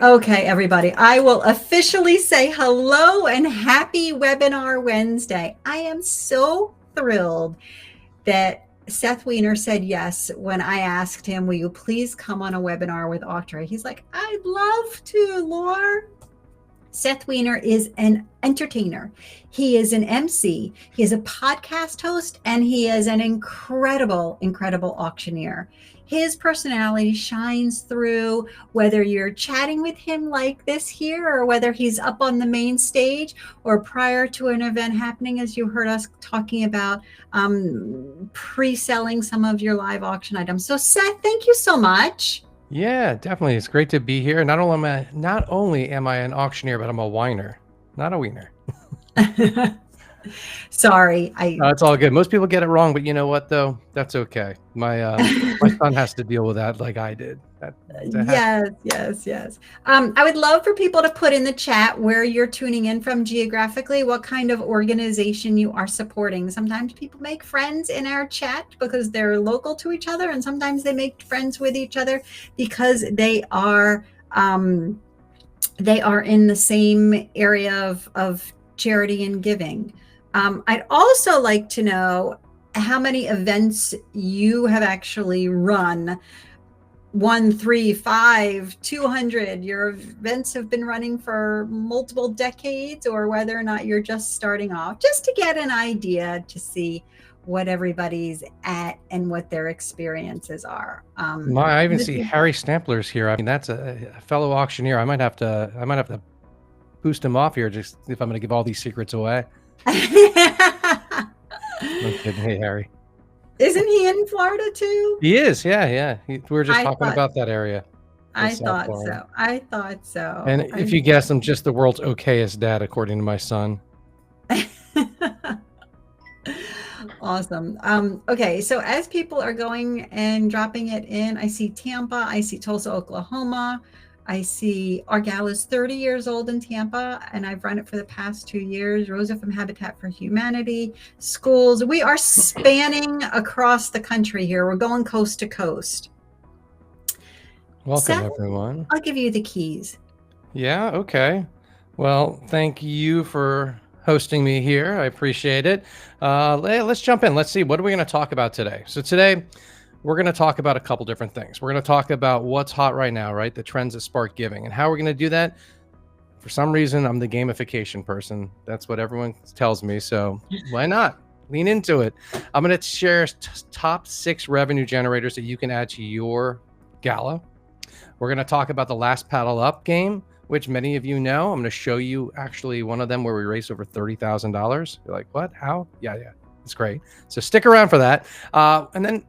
Okay, everybody, I will officially say hello and happy Webinar Wednesday. I am so thrilled that Seth Weiner said yes when I asked him, will you please come on a webinar with Auctria? He's like, I'd love to, Laura. Seth Weiner is an entertainer. He is an MC. He is a podcast host, and he is an incredible, incredible auctioneer. His personality shines through whether you're chatting with him like this here, or whether he's up on the main stage, or prior to an event happening, as you heard us talking about pre-selling some of your live auction items. So Seth, thank you so much. Yeah, definitely. It's great to be here. Not only am I an auctioneer, but I'm a whiner, not a wiener. Sorry, It's all good. Most people get it wrong, but you know what though? That's okay. My son has to deal with that like I did. Yes. I would love for people to put in the chat where you're tuning in from geographically, what kind of organization you are supporting. Sometimes people make friends in our chat because they're local to each other, and sometimes they make friends with each other because they are in the same area of charity and giving. I'd also like to know how many events you have actually run. 1, 3, 5, 200. Your events have been running for multiple decades, or whether or not you're just starting off, just to get an idea to see what everybody's at and what their experiences are. I even see Harry Stampler's here. I mean, that's a fellow auctioneer. I might have to boost him off here just if I'm going to give all these secrets away. No kidding. Hey, Harry. Isn't he in Florida too? He is. Yeah. We were just talking about that area. I thought so. And if you guess, I'm just the world's okayest dad, according to my son. Awesome. Okay, so as people are going and dropping it in, I see Tampa, I see Tulsa, Oklahoma. I see our gal is 30 years old in Tampa, and I've run it for the past 2 years. Rosa from Habitat for Humanity, schools. We are spanning across the country here. We're going coast to coast. Welcome, Seth, everyone. I'll give you the keys. Yeah, okay. Well, thank you for hosting me here. I appreciate it. Let's jump in. Let's see. What are we going to talk about today? So today, we're going to talk about a couple different things. We're going to talk about what's hot right now, right? The trends that spark giving. And how we're going to do that. For some reason, I'm the gamification person. That's what everyone tells me. So why not? Lean into it. I'm going to share top 6 revenue generators that you can add to your gala. We're going to talk about the last paddle up game, which many of you know. I'm going to show you actually one of them where we raised over $30,000. You're like, what? How? Yeah. It's great. So stick around for that. And then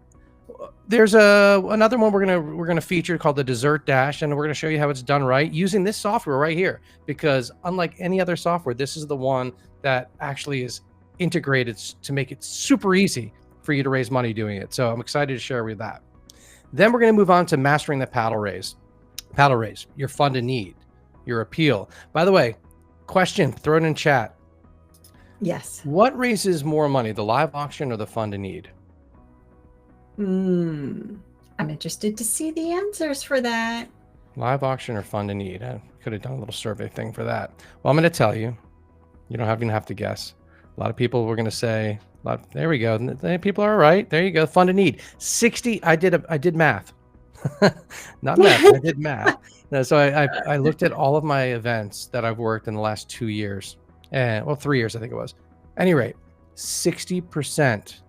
there's another one we're gonna feature called the Dessert Dash, and we're gonna show you how it's done right using this software right here. Because unlike any other software, this is the one that actually is integrated to make it super easy for you to raise money doing it. So I'm excited to share with that. Then we're gonna move on to mastering the paddle raise. Paddle raise, your fund and need, your appeal. By the way, question, throw it in chat. Yes. What raises more money, the live auction or the fund and need? I'm interested to see the answers for that. Live auction or fund and need? I could have done a little survey thing for that. Well, I'm going to tell you. You don't even have to guess. A lot of people were going to say, there we go. People are right. There you go. Fund and need. 60. I did math. Not math. I did math. No, so I looked at all of my events that I've worked in the last 2 years. 3 years, I think it was. At any rate, 60%.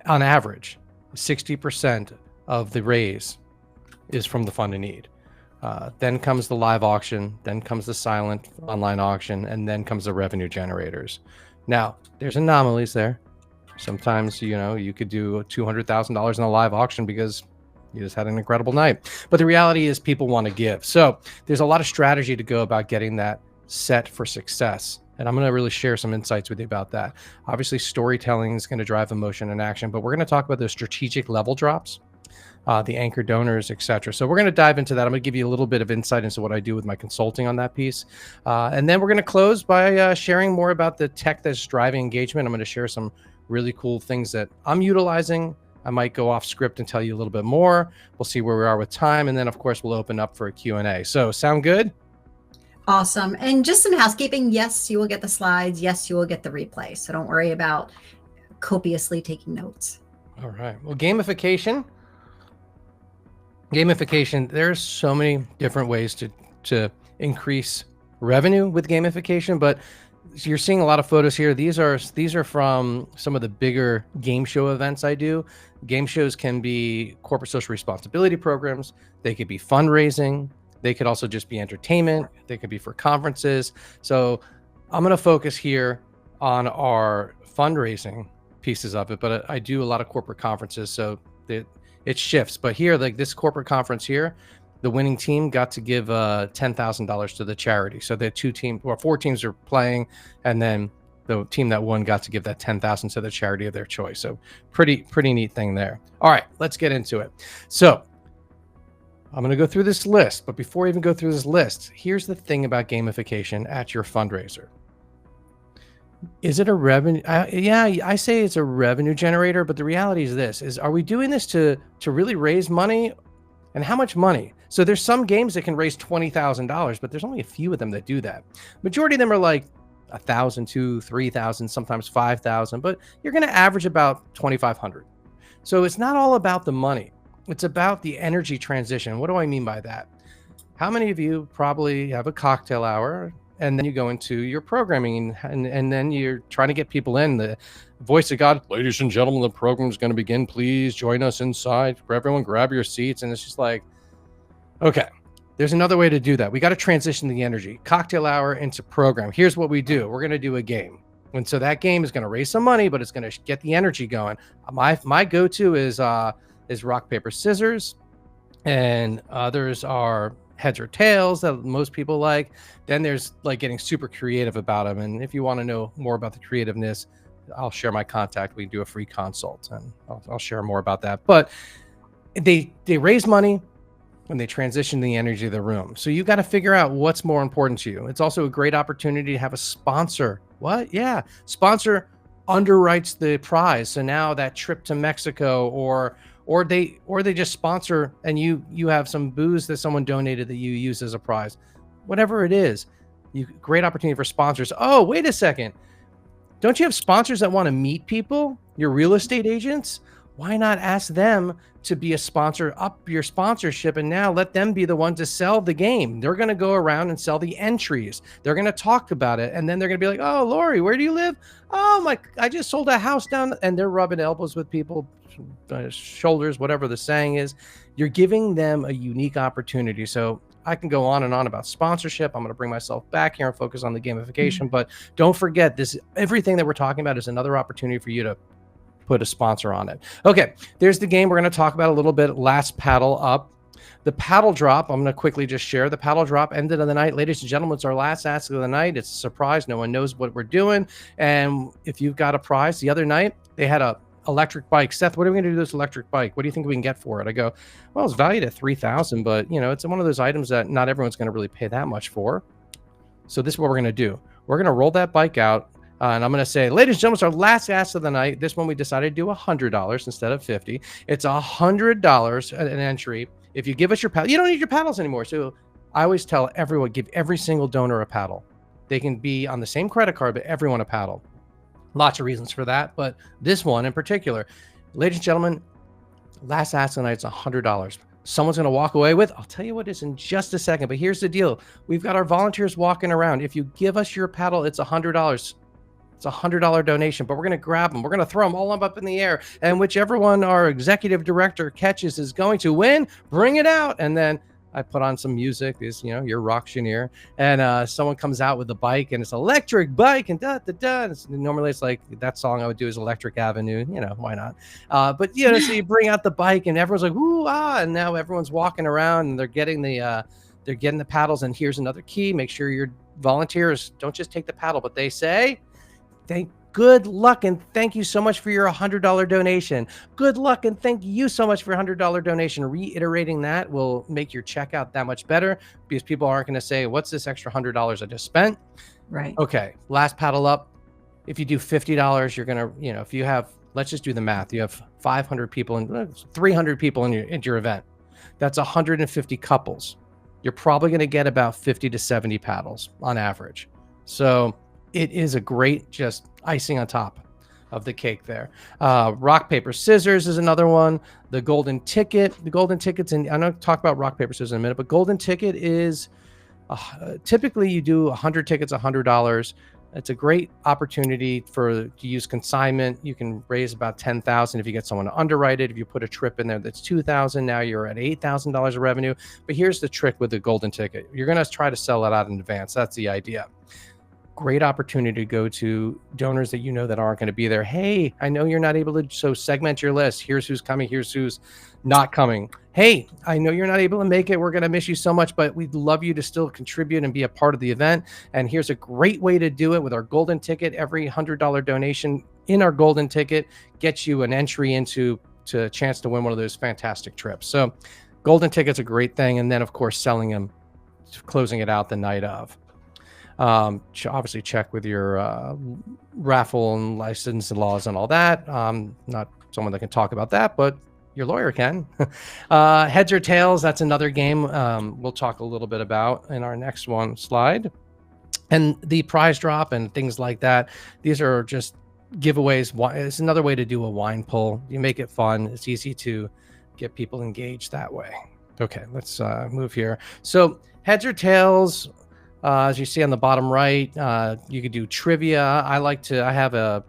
On average, 60% of the raise is from the fund and need. Then comes the live auction, then comes the silent online auction, and then comes the revenue generators. Now, there's anomalies there. Sometimes, you could do $200,000 in a live auction because you just had an incredible night. But the reality is people want to give. So there's a lot of strategy to go about getting that set for success. And I'm going to really share some insights with you about that. Obviously, storytelling is going to drive emotion and action, but we're going to talk about the strategic level drops, the anchor donors, etc. So we're going to dive into that. I'm going to give you a little bit of insight into what I do with my consulting on that piece. And then we're going to close by sharing more about the tech that's driving engagement. I'm going to share some really cool things that I'm utilizing I might go off script and tell you a little bit more. We'll see where we are with time. And then, of course, we'll open up for a Q&A. So sound good? Awesome. And just some housekeeping. Yes, you will get the slides. Yes, you will get the replay. So don't worry about copiously taking notes. All right. Well, gamification, there's so many different ways to increase revenue with gamification, but you're seeing a lot of photos here. These are from some of the bigger game show events I do. Game shows can be corporate social responsibility programs. They could be fundraising. They could also just be entertainment. They could be for conferences. So I'm going to focus here on our fundraising pieces of it, but I do a lot of corporate conferences, so it shifts. But here, like this corporate conference here, the winning team got to give $10,000 to the charity. So the 4 teams are playing, and then the team that won got to give that $10,000 to the charity of their choice. So pretty neat thing there. All right, let's get into it. So I'm going to go through this list, but before I even go through this list, here's the thing about gamification at your fundraiser. Is it a revenue? Yeah, I say it's a revenue generator, but the reality is this: are we doing this to really raise money, and how much money? So there's some games that can raise $20,000, but there's only a few of them that do that. Majority of them are like 1,000, 2,000, 3,000, sometimes 5,000, but you're going to average about 2,500. So it's not all about the money. It's about the energy transition. What do I mean by that? How many of you probably have a cocktail hour and then you go into your programming and then you're trying to get people in? The voice of God, ladies and gentlemen, the program is going to begin. Please join us inside. Everyone grab your seats. And it's just like, okay, there's another way to do that. We got to transition the energy. Cocktail hour into program. Here's what we do. We're going to do a game. And so that game is going to raise some money, but it's going to get the energy going. My go-to is rock, paper, scissors, and others are heads or tails that most people like. Then there's like getting super creative about them. And if you want to know more about the creativeness, I'll share my contact. We do a free consult, and I'll share more about that. But they raise money when they transition the energy of the room. So you got to figure out what's more important to you. It's also a great opportunity to have a sponsor. What? Yeah. Sponsor underwrites the prize. So now that trip to Mexico or they just sponsor, and you have some booze that someone donated that you use as a prize, whatever it is, great opportunity for sponsors. Oh, wait a second. Don't you have sponsors that want to meet people, your real estate agents? Why not ask them to be a sponsor, up your sponsorship, and now let them be the one to sell the game? They're going to go around and sell the entries. They're going to talk about it. And then they're going to be like, oh, Lori, where do you live? Oh, I just sold a house down. And they're rubbing elbows with people, shoulders, whatever the saying is. You're giving them a unique opportunity. So I can go on and on about sponsorship. I'm going to bring myself back here and focus on the gamification. But don't forget, everything that we're talking about is another opportunity for you to put a sponsor on it. Okay, there's the game we're going to talk about a little bit. Last paddle up. The paddle drop, I'm going to quickly just share. The paddle drop ended of the night. Ladies and gentlemen, it's our last ask of the night. It's a surprise. No one knows what we're doing. And if you've got a prize, the other night, they had a electric bike. Seth, what are we going to do with this electric bike? What do you think we can get for it? I go, well, it's valued at $3,000, but it's one of those items that not everyone's going to really pay that much for. So this is what we're going to do. We're going to roll that bike out. And I'm going to say, ladies and gentlemen, it's our last ask of the night. This one we decided to do $100 instead of $50. It's $100 an entry. If you give us your paddle, you don't need your paddles anymore. So I always tell everyone, give every single donor a paddle. They can be on the same credit card, but everyone a paddle. Lots of reasons for that, but this one in particular, ladies and gentlemen, last ask of the night, it's $100. Someone's going to walk away with, I'll tell you what is in just a second, but here's the deal. We've got our volunteers walking around. If you give us your paddle, it's $100. It's a $100 donation, but we're going to grab them. We're going to throw them all up in the air, and whichever one our executive director catches is going to win. Bring it out. And then I put on some music, is your rocktioneer, and someone comes out with the bike, and it's electric bike, and da da da. Normally it's like that song I would do is Electric Avenue, why not? But so you bring out the bike, and everyone's like, ooh ah, and now everyone's walking around, and they're getting the paddles. And here's another key: make sure your volunteers don't just take the paddle, but they say, good luck and thank you so much for your $100 donation. Good luck and thank you so much for your $100 donation. Reiterating that will make your checkout that much better, because people aren't going to say, what's this extra $100 I just spent? Right. Okay. Last paddle up. If you do $50, you're going to, if you have let's just do the math. You have 500 people and 300 people in your event. That's 150 couples. You're probably going to get about 50 to 70 paddles on average. So it is a great just icing on top of the cake there. Rock, paper, scissors is another one. The golden ticket. The golden tickets, and I'm going to talk about rock, paper, scissors in a minute, but golden ticket is typically you do 100 tickets, $100. It's a great opportunity to use consignment. You can raise about $10,000 if you get someone to underwrite it. If you put a trip in there that's $2,000, now you're at $8,000 of revenue. But here's the trick with the golden ticket. You're going to try to sell it out in advance. That's the idea. Great opportunity to go to donors that you know that aren't going to be there. Hey, I know you're not able to, so segment your list. Here's who's coming. Here's who's not coming. Hey, I know you're not able to make it. We're going to miss you so much, but we'd love you to still contribute and be a part of the event. And here's a great way to do it with our golden ticket. Every $100 donation in our golden ticket gets you an entry into a chance to win one of those fantastic trips. So golden ticket's a great thing. And then of course, selling them, closing it out the night of. Obviously check with your raffle and license and laws and all that. Not someone that can talk about that, but your lawyer can. Heads or tails, that's another game we'll talk a little bit about in our next slide. And the prize drop and things like that. These are just giveaways. It's another way to do a wine pull. You make it fun. It's easy to get people engaged that way. Okay, let's move here. So heads or tails, as you see on the bottom right, you could do trivia. I have a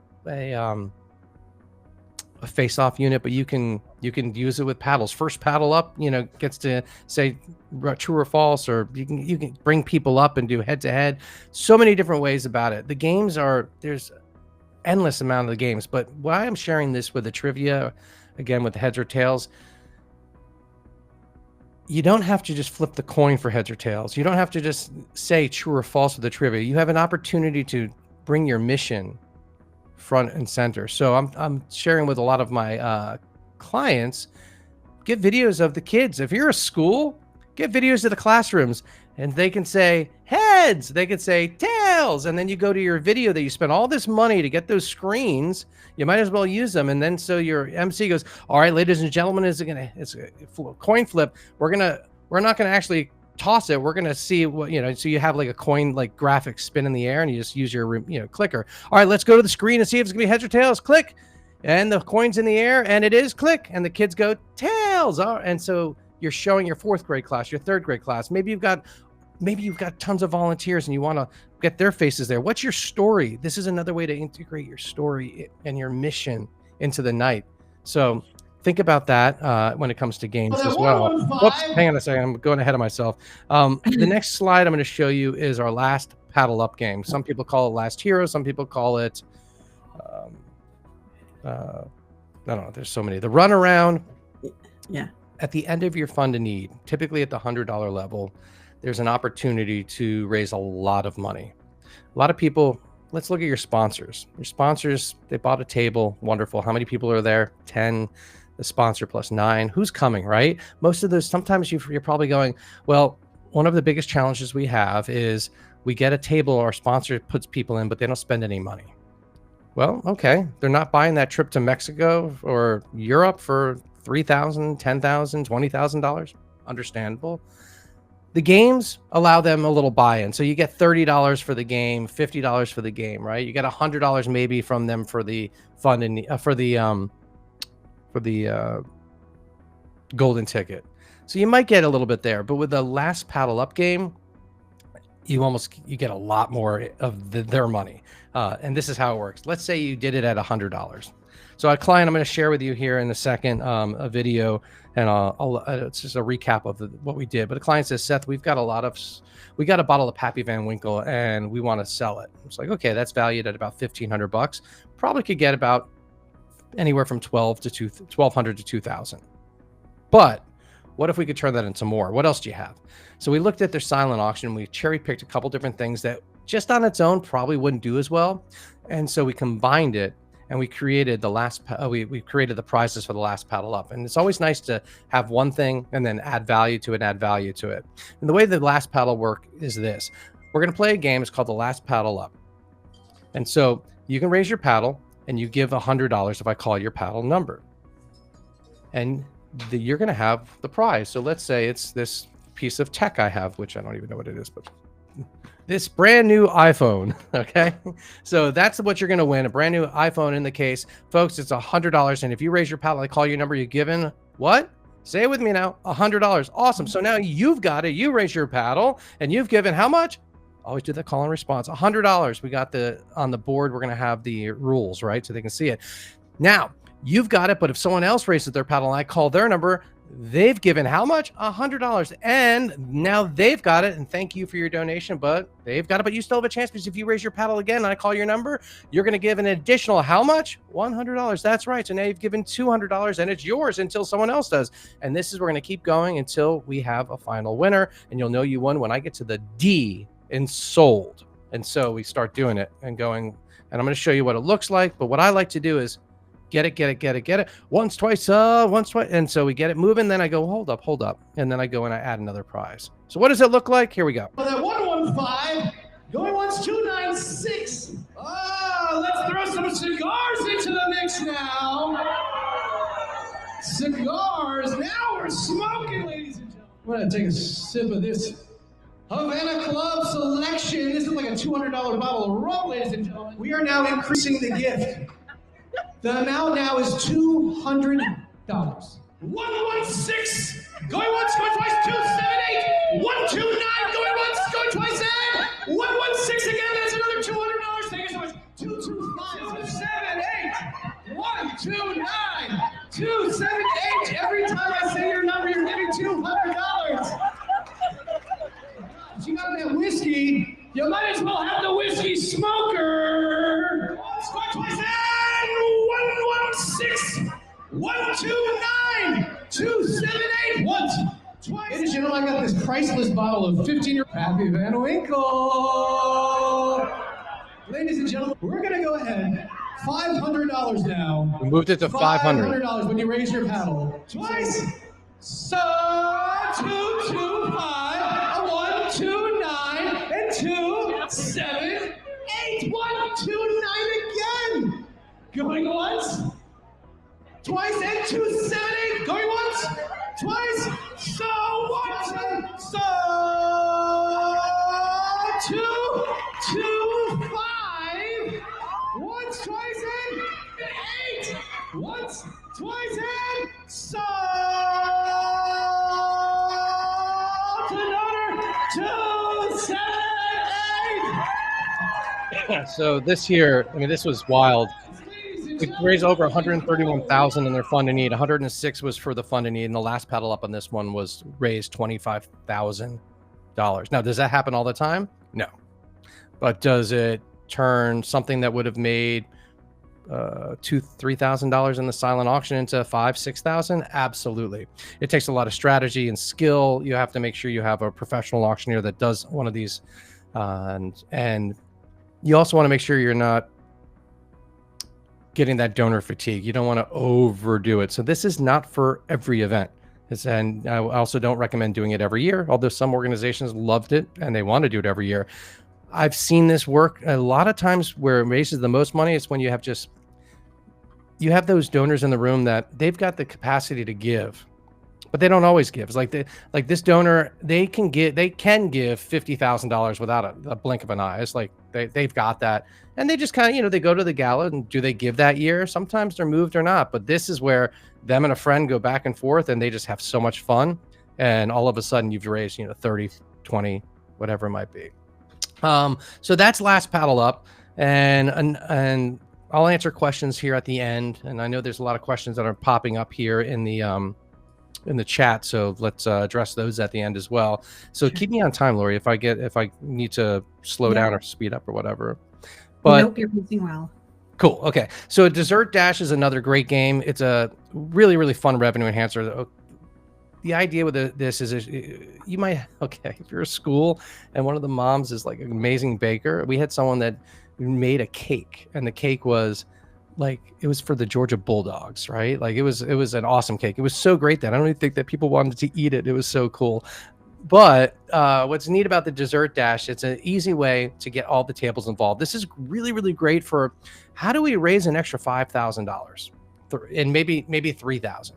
face-off unit, but you can use it with paddles. First paddle up, gets to say true or false, or you can bring people up and do head-to-head. So many different ways about it. The games there's endless amount of the games, but why I'm sharing this with the trivia, again with the heads or tails, you don't have to just flip the coin for heads or tails. You don't have to just say true or false with the trivia. You have an opportunity to bring your mission front and center. So I'm sharing with a lot of my clients, get videos of the kids. If you're a school, get videos of the classrooms, and they can say heads, they can say tails, and then you go to your video that you spent all this money to get those screens. You might as well use them. And then so your MC goes, all right, ladies and gentlemen, it's a coin flip. We're not gonna actually toss it. We're gonna see what, so you have like a coin like graphic spin in the air, and you just use your clicker. All right, let's go to the screen and see if it's gonna be heads or tails. Click, and the coin's in the air, and it is. Click, and the kids go tails. And so you're showing your 4th grade class, your 3rd grade class. Maybe you've got tons of volunteers and you want to get their faces there. What's your story? This is another way to integrate your story and your mission into the night. So think about that when it comes to games as well. Whoops, hang on a second. I'm going ahead of myself. The next slide I'm going to show you is our last paddle up game. Some people call it Last Hero. Some people call it, I don't know. There's so many. The run around. Yeah. At the end of your fund to need, typically at the $100 level, there's an opportunity to raise a lot of money. A lot of people, let's look at your sponsors. Your sponsors, they bought a table. Wonderful. How many people are there? 10. The sponsor plus 9. Who's coming, right? Most of those, sometimes you're probably going, well, one of the biggest challenges we have is we get a table, our sponsor puts people in, but they don't spend any money. Well, okay. They're not buying that trip to Mexico or Europe for $3,000, $10,000, $20,000. Understandable. The games allow them a little buy-in. So you get $30 for the game, $50 for the game, right? You get $100 maybe from them for the fund and for the golden ticket. So you might get a little bit there, but with the last paddle up game, you get a lot more of their money. And this is how it works. Let's say you did it at $100. So a client, I'm going to share with you here in a second, a video, and it's just a recap of what we did. But the client says, Seth, we got a bottle of Pappy Van Winkle and we want to sell it. It's like, okay, that's valued at about $1,500. Probably could get about anywhere from $1,200 to $2,000. But what if we could turn that into more? What else do you have? So we looked at their silent auction. We cherry picked a couple different things that just on its own probably wouldn't do as well. And so we combined it and we created we created the prizes for the last paddle up. And it's always nice to have one thing and then add value to it. And the way the last paddle work is this. We're going to play a game. It's called the last paddle up. And so you can raise your paddle. and you give $100 if I call your paddle number, and you're going to have the prize. So let's say it's this piece of tech I have, which I don't even know what it is, but this brand new iPhone. Okay. So that's what you're going to win, a brand new iPhone in the case. Folks, it's $100. And if you raise your paddle, I call your number, you're given what? Say it with me now, $100. Awesome. So now you've got it. You raise your paddle and you've given how much? Always do the call and response. $100. We got on the board. We're going to have the rules, right? So they can see it. Now you've got it. But if someone else raises their paddle and I call their number, they've given how much? $100. And now they've got it. And thank you for your donation, but they've got it. But you still have a chance, because if you raise your paddle again and I call your number, you're going to give an additional how much? $100. That's right. So now you've given $200 and it's yours until someone else does. And this is, we're going to keep going until we have a final winner. And you'll know you won when I get to the D in sold. And so we start doing it and going, and I'm going to show you what it looks like. But what I like to do is get it. Once, twice. And so we get it moving. Then I go, hold up. And then I go and I add another prize. So what does it look like? Here we go. For that 115, going once 296. Let's throw some cigars into the mix now. Cigars. Now we're smoking, ladies and gentlemen. I'm going to take a sip of this Havana Club selection. This is like a $200 bottle of rum, ladies and gentlemen. We are now increasing the gift. The amount now is $200. 116, going once, going twice, 278, 129, going once, going twice, and 116 again. That's another $200. Thank you so much. 225, 278, 129, 278. Every time I say your number, you're giving $200. If you got that whiskey, you might as well have the whiskey smoker. Once, twice, and 116, 129, 278, once, twice. Ladies and gentlemen, I got this priceless bottle of 15-year Happy Van Winkle. Ladies and gentlemen, we're going to go ahead. $500 now. We moved it to $500. $500 when you raise your paddle. Twice. So 225, 129, and 278, 129 again. Going once, twice, and 278. Going once, twice. So 225. Once, twice, and 8. Once, twice, and sold. Another 278. So this year, I mean, this was wild. We raised over 131,000 in their fund and need. 106 was for the fund and need, and the last paddle up on this one was raised $25,000. Now, does that happen all the time? No. But does it turn something that would have made $2,000-$3,000 in the silent auction into $5,000-$6,000? Absolutely. It takes a lot of strategy and skill. You have to make sure you have a professional auctioneer that does one of these, and you also want to make sure you're not getting that donor fatigue. You don't want to overdo it. So this is not for every event. And I also don't recommend doing it every year, although some organizations loved it and they want to do it every year. I've seen this work a lot of times. Where it raises the most money is when you have those donors in the room that they've got the capacity to give, but they don't always give. It's like this donor, they can give $50,000 without a blink of an eye. It's like they've got that, and they just kind of, they go to the gala, and do they give that year? Sometimes they're moved or not, but this is where them and a friend go back and forth, and they just have so much fun, and all of a sudden you've raised 30, 20, whatever it might be. So that's last paddle up, and I'll answer questions here at the end. And I know there's a lot of questions that are popping up here in the chat, so let's address those at the end as well. So keep me on time, Lori, if I need to slow down or speed up or whatever. But nope, you're moving well. Cool. Okay. So Dessert Dash is another great game. It's a really, really fun revenue enhancer. The idea with this is you might, if you're a school and one of the moms is like an amazing baker. We had someone that made a cake, and the cake was like, it was for the Georgia Bulldogs, right? Like it was an awesome cake. It was so great that I don't even think that people wanted to eat it. It was so cool. But what's neat about the dessert dash, it's an easy way to get all the tables involved. This is really, really great for how do we raise an extra $5,000 and maybe 3,000,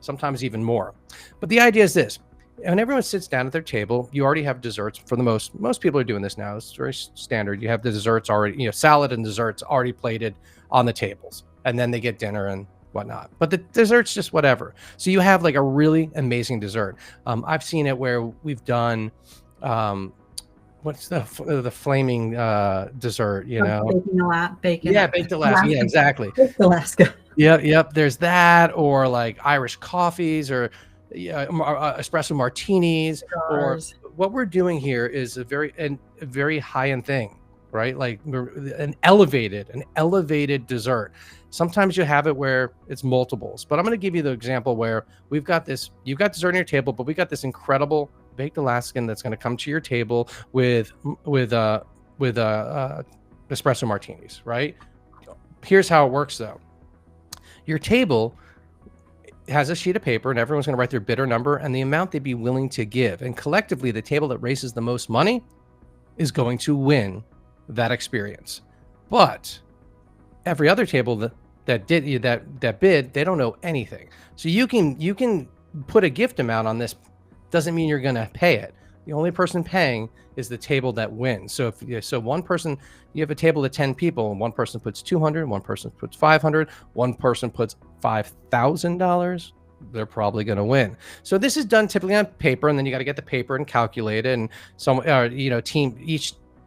sometimes even more. But the idea is this. When everyone sits down at their table, you already have desserts. For the most people are doing this now. It's very standard. You have the desserts already, salad and desserts already plated on the tables, and then they get dinner and whatnot. But the dessert's just whatever. So you have like a really amazing dessert. I've seen it where we've done, what's the flaming dessert? Bacon. Yeah, baked Alaska. Yeah, exactly. Baked Alaska. Yep. There's that, or like Irish coffees, or espresso martinis. Or what we're doing here is a very high-end thing, right? Like an elevated dessert. Sometimes you have it where it's multiples, but I'm going to give you the example where you've got dessert on your table, but we got this incredible baked Alaskan that's going to come to your table with espresso martinis, right? Here's how it works though. Your table has a sheet of paper and everyone's going to write their bidder number and the amount they'd be willing to give. And collectively, the table that raises the most money is going to win that experience. But every other table that bid, they don't know anything. So you can put a gift amount on this. Doesn't mean you're going to pay it. The only person paying is the table that wins. So one person, you have a table of 10 people, and one person puts 200, one person puts 500, one person puts $5,000, they're probably going to win. So this is done typically on paper, and then you got to get the paper and calculate it. And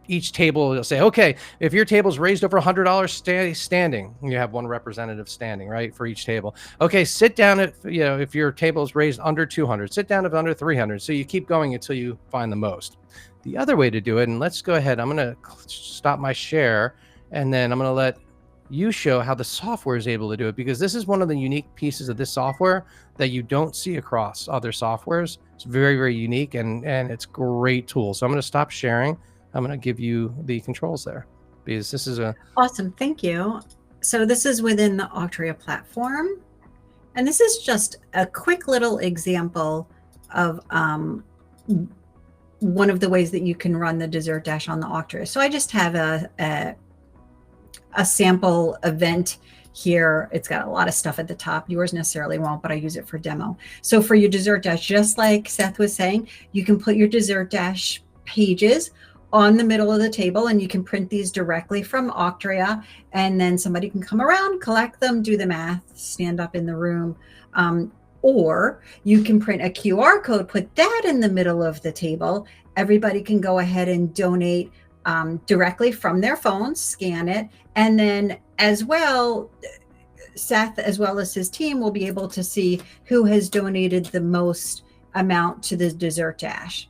each table will say, okay, if your table's raised over $100 standing, you have one representative standing, right, for each table. Okay, sit down if your table is raised under 200, sit down if under 300. So you keep going until you find the most. The other way to do it, and let's go ahead, I'm going to stop my share, and then I'm going to let you show how the software is able to do it, because this is one of the unique pieces of this software that you don't see across other softwares. It's very, very unique, and it's a great tool. So I'm going to stop sharing. I'm going to give you the controls there, because this is awesome. Thank you. So this is within the Auctria platform. And this is just a quick little example of one of the ways that you can run the dessert dash on the Auctria. So I just have a sample event here. It's got a lot of stuff at the top. Yours necessarily won't, but I use it for demo. So for your dessert dash, just like Seth was saying, you can put your dessert dash pages on the middle of the table, and you can print these directly from Auctria, and then somebody can come around, collect them, do the math, stand up in the room, or you can print a QR code, put that in the middle of the table. Everybody can go ahead and donate directly from their phones, scan it, and then as well, Seth, as well as his team, will be able to see who has donated the most amount to the dessert dash.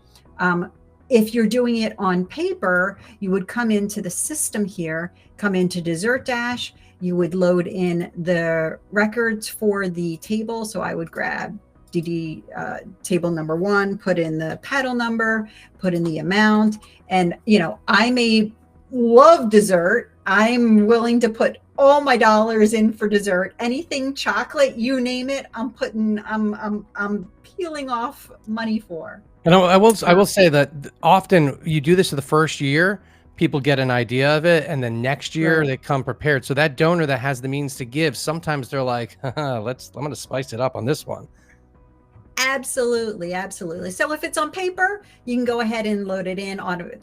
If you're doing it on paper, you would come into the system here, come into Dessert Dash. You would load in the records for the table. So I would grab DD table number 1, put in the paddle number, put in the amount. And, I may love dessert. I'm willing to put all my dollars in for dessert. Anything chocolate, you name it, I'm peeling off money for. And I will say that often you do this the first year, people get an idea of it, and then next year they come prepared. So that donor that has the means to give, sometimes they're like, I'm going to spice it up on this one. Absolutely. So if it's on paper, you can go ahead and load it in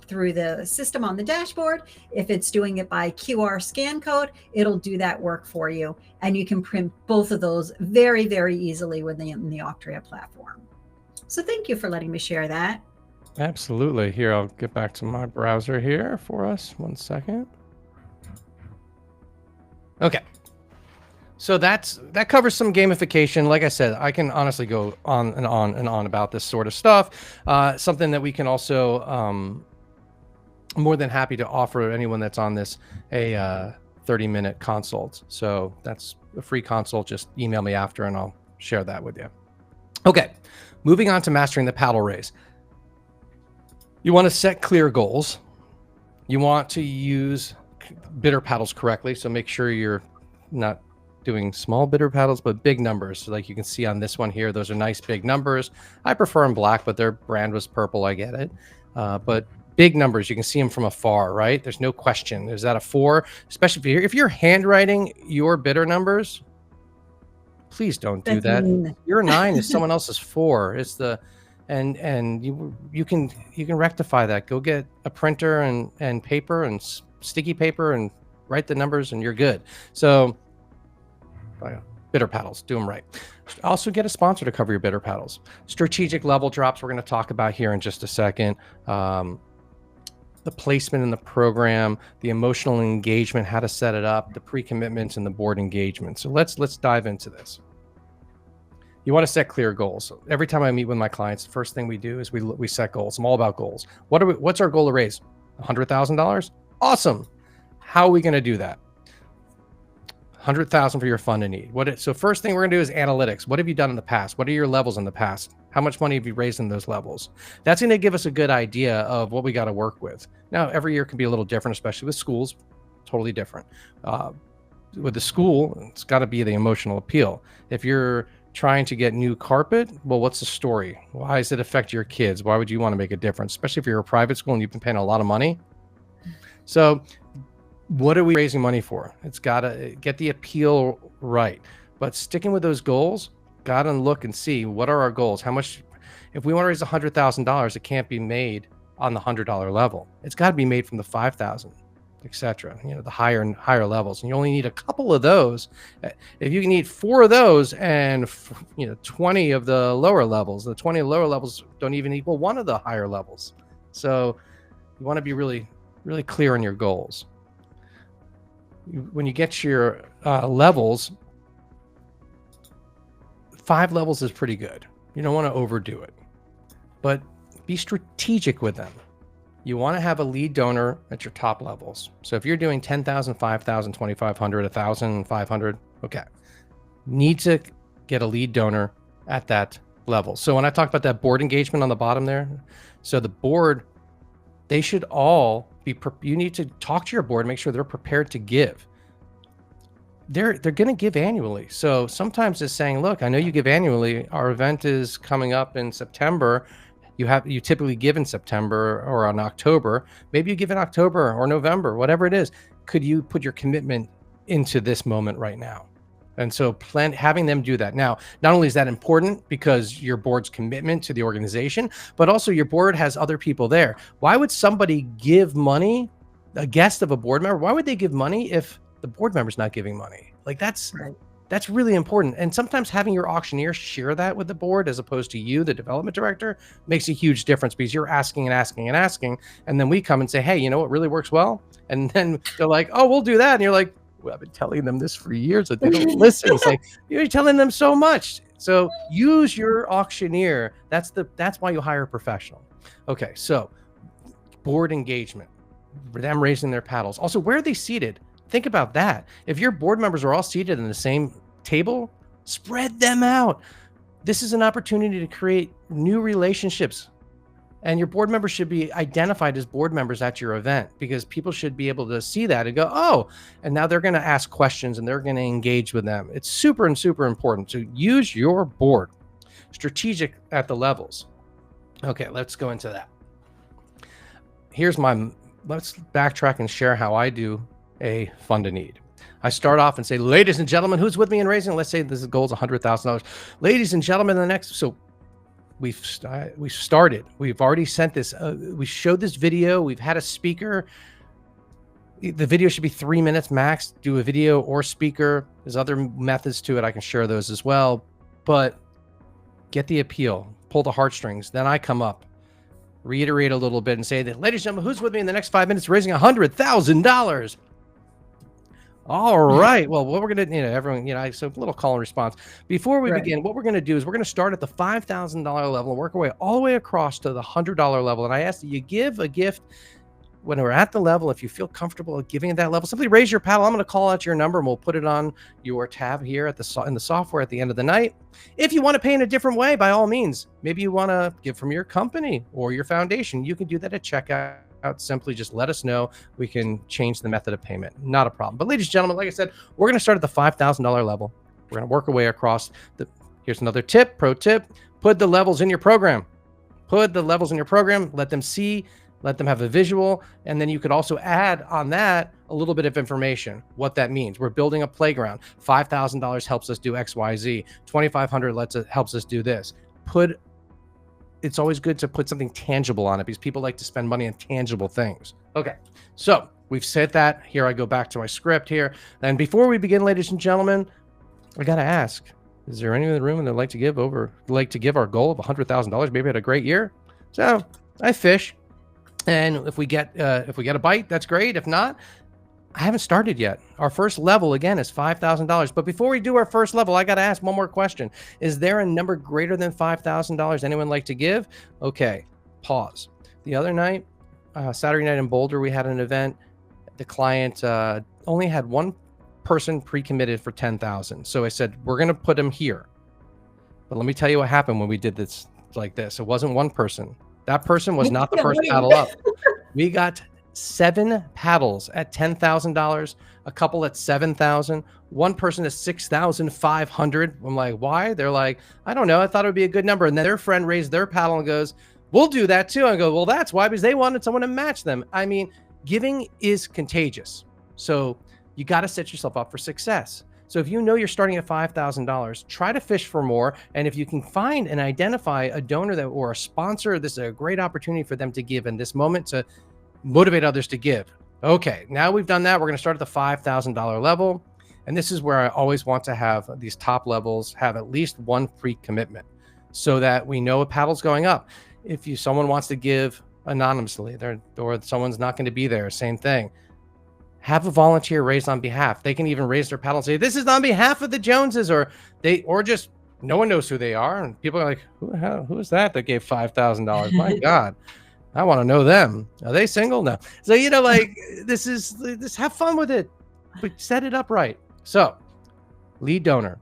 through the system on the dashboard. If it's doing it by QR scan code, it'll do that work for you. And you can print both of those very, very easily within the Auctria platform. So thank you for letting me share that. Absolutely. Here, I'll get back to my browser here for us. 1 second. Okay. So that covers some gamification. Like I said, I can honestly go on and on and on about this sort of stuff. Something that we can also more than happy to offer anyone that's on this a 30-minute consult. So that's a free consult. Just email me after and I'll share that with you. Okay. Moving on to mastering the paddle raise. You want to set clear goals. You want to use bidder paddles correctly. So make sure you're not doing small bitter paddles, but big numbers. So like you can see on this one here, those are nice big numbers. I prefer them black, but their brand was purple. I get it. But big numbers, you can see them from afar, right? There's no question. Is that a 4? Especially if you're handwriting your bitter numbers, please don't do that. Your 9 is someone else's 4. It's the and you can rectify that. Go get a printer and paper and sticky paper and write the numbers and you're good. So bitter paddles, do them right. Also get a sponsor to cover your bitter paddles. Strategic level drops we're going to talk about here in just a second. The placement in the program, the emotional engagement, how to set it up, the pre-commitments and the board engagement. So let's dive into this. You want to set clear goals. Every time I meet with my clients, the first thing we do is we set goals. I'm all about goals. What's our goal to raise? $100,000? Awesome. How are we going to do that? $100,000 for your fund and need. So first thing we're going to do is analytics. What have you done in the past? What are your levels in the past? How much money have you raised in those levels? That's going to give us a good idea of what we got to work with. Now, every year can be a little different, especially with schools, totally different. With the school, it's got to be the emotional appeal. If you're trying to get new carpet, well, what's the story? Why does it affect your kids? Why would you want to make a difference? Especially if you're a private school and you've been paying a lot of money. So what are we raising money for? It's got to get the appeal right. But sticking with those goals, got to look and see what are our goals? How much, if we want to raise $100,000, it can't be made on the $100 level. It's got to be made from the 5,000. etc. The higher levels, and you only need a couple of those. If you can need 4 of those and 20 of the lower levels, the 20 lower levels don't even equal 1 of the higher levels. So you want to be really, really clear on your goals. When you get your levels, 5 levels is pretty good. You don't want to overdo it, but be strategic with them. You want to have a lead donor at your top levels. So if you're doing 10,000, 5,000, 2,500, 1,000, 500, okay. Need to get a lead donor at that level. So when I talk about that board engagement on the bottom there, so the board, they should all be, you need to talk to your board, make sure they're prepared to give. They're going to give annually. So sometimes it's saying, look, I know you give annually. Our event is coming up in September. You typically give in September or on October. Maybe you give in October or November, whatever it is. Could you put your commitment into this moment right now? And so having them do that. Now, not only is that important because your board's commitment to the organization, but also your board has other people there. Why would somebody give money, a guest of a board member, why would they give money if the board member's not giving money? Like that's really important. And sometimes having your auctioneer share that with the board as opposed to you, the development director, makes a huge difference because you're asking and asking and asking. And then we come and say, hey, you know what really works well? And then they're like, oh, we'll do that. And you're like, well, I've been telling them this for years, but they don't listen. It's like, you're telling them so much. So use your auctioneer. That's why you hire a professional. Okay. So board engagement, them raising their paddles. Also, where are they seated? Think about that. If your board members are all seated in the same table, spread them out. This is an opportunity to create new relationships, and your board members should be identified as board members at your event because people should be able to see that and go, oh, and now they're going to ask questions and they're going to engage with them. It's super important to use your board strategic at the levels. Okay, let's go into that. Let's backtrack and share how I do a fund a need. I start off and say, ladies and gentlemen, who's with me in raising? Let's say this goal is $100,000. Ladies and gentlemen, so we've started. We've already sent this. We showed this video. We've had a speaker. The video should be 3 minutes max. Do a video or speaker. There's other methods to it. I can share those as well. But get the appeal. Pull the heartstrings. Then I come up, reiterate a little bit, and say that, ladies and gentlemen, who's with me in the next 5 minutes raising $100,000? All right. Well, what we're going to, everyone, so a little call and response. Before we begin, what we're going to do is we're going to start at the $5,000 level and work our way all the way across to the $100 level. And I ask that you give a gift when we're at the level. If you feel comfortable giving at that level, simply raise your paddle. I'm going to call out your number and we'll put it on your tab here in the software at the end of the night. If you want to pay in a different way, by all means, maybe you want to give from your company or your foundation. You can do that at checkout. out, simply just let us know. We can change the method of payment. Not a problem. But ladies and gentlemen, like I said, we're going to start at the $5,000 level. We're going to work our way across. Here's another tip, pro tip. Put the levels in your program. Put the levels in your program. Let them see. Let them have a visual. And then you could also add on that a little bit of information, what that means. We're building a playground. $5,000 helps us do X, Y, Z. $2,500 helps us do this. It's always good to put something tangible on it because people like to spend money on tangible things. Okay, so we've said that. Here I go back to my script here. And before we begin, ladies and gentlemen, I got to ask, is there anyone in the room that would like to give our goal of $100,000? Maybe had a great year. So I fish. And if we get a bite, that's great. If not, I haven't started yet. Our first level, again, is $5,000. But before we do our first level, I got to ask one more question. Is there a number greater than $5,000 anyone like to give? Okay, pause. The other night, Saturday night in Boulder, we had an event. The client only had one person pre-committed for $10,000. So I said, we're going to put him here. But let me tell you what happened when we did this like this. It wasn't one person. That person was not the first paddle up. We got 7 paddles at $10,000, a couple at $7,000, one person at $6,500. I'm like, why? They're like, I don't know. I thought it would be a good number. And then their friend raised their paddle and goes, we'll do that too. I go, well, that's why, because they wanted someone to match them. I mean, giving is contagious. So you got to set yourself up for success. So if you know you're starting at $5,000, try to fish for more. And if you can find and identify a donor or a sponsor, this is a great opportunity for them to give in this moment to motivate others to give. Okay, now we've done that. We're going to start at the $5,000 level. And this is where I always want to have these top levels have at least one pre-commitment so that we know a paddle's going up. If someone wants to give anonymously or someone's not going to be there, same thing. Have a volunteer raise on behalf. They can even raise their paddle and say, this is on behalf of the Joneses, or just no one knows who they are. And people are like, who is that gave $5,000? My God, I want to know them. Are they single? No. So, this have fun with it, but set it up right. So lead donor.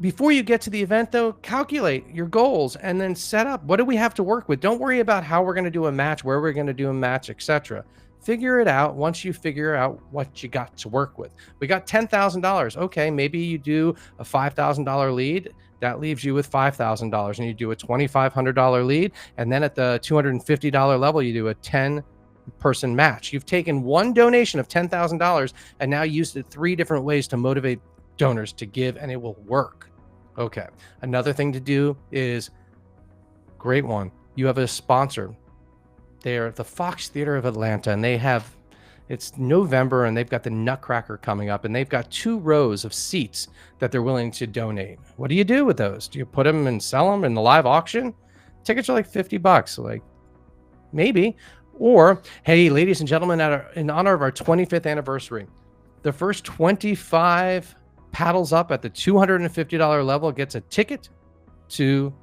Before you get to the event though, calculate your goals and then set up, what do we have to work with? Don't worry about how we're going to do a match, where we're going to do a match, etc. Figure it out once you figure out what you got to work with. We got $10,000. Okay, maybe you do a $5,000 lead. That leaves you with $5,000, and you do a $2,500 lead. And then at the $250 level, you do a 10-person match. You've taken one donation of $10,000 and now used it 3 different ways to motivate donors to give, and it will work. Okay, another thing to do is, great one, you have a sponsor. They're at the Fox Theater of Atlanta, and it's November, and they've got the Nutcracker coming up, and they've got 2 rows of seats that they're willing to donate. What do you do with those? Do you put them and sell them in the live auction? Tickets are like $50, like maybe. Or, hey, ladies and gentlemen, in honor of our 25th anniversary, the first 25 paddles up at the $250 level gets a ticket to